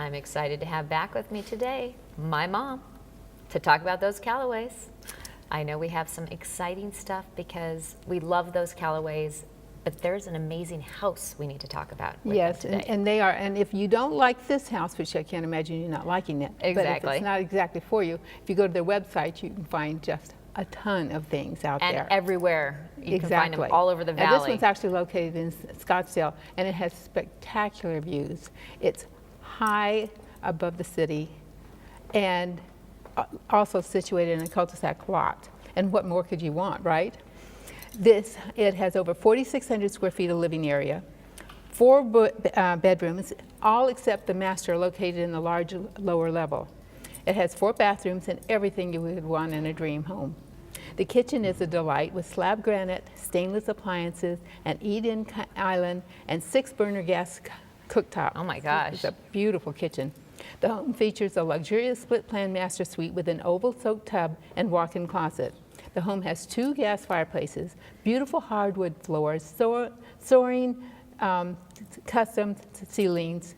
I'm excited to have back with me today my mom to talk about those Callaways. I know we have some exciting stuff because we love those Callaways, but there's an amazing house we need to talk about with them today. And they are, and if you don't like this house, which I can't imagine you not liking it, Exactly. but if it's not exactly for you, if you go to their website, you can find just a ton of things out there. And everywhere. You can find them all over the Now, valley. this one's actually located in Scottsdale, and it has spectacular views. It's high above the city and also situated in a cul-de-sac lot. And what more could you want, right? It has over 4,600 square feet of living area, 4 bedrooms, all except the master located in the large lower level. It has 4 bathrooms and everything you would want in a dream home. The kitchen is a delight with slab granite, stainless appliances, an eat-in island, and 6-burner gas cooktop. Oh my gosh. It's a beautiful kitchen. The home features a luxurious split-plan master suite with an oval soak tub and walk-in closet. The home has 2 gas fireplaces, beautiful hardwood floors, soaring custom ceilings,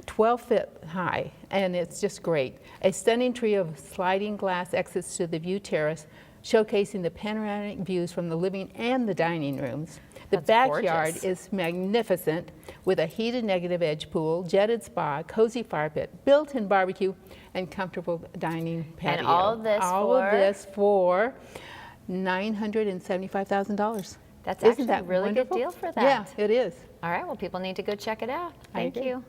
12 feet high, and it's just great. A stunning tree of sliding glass exits to the view terrace, showcasing the panoramic views from the living and the dining rooms. The backyard is magnificent with a heated negative edge pool, jetted spa, cozy fire pit, built-in barbecue, and comfortable dining patio. And all of this for $975,000. That's Isn't actually that a really wonderful? good deal for that. Yeah, it is. All right, well, people need to go check it out. Thank you.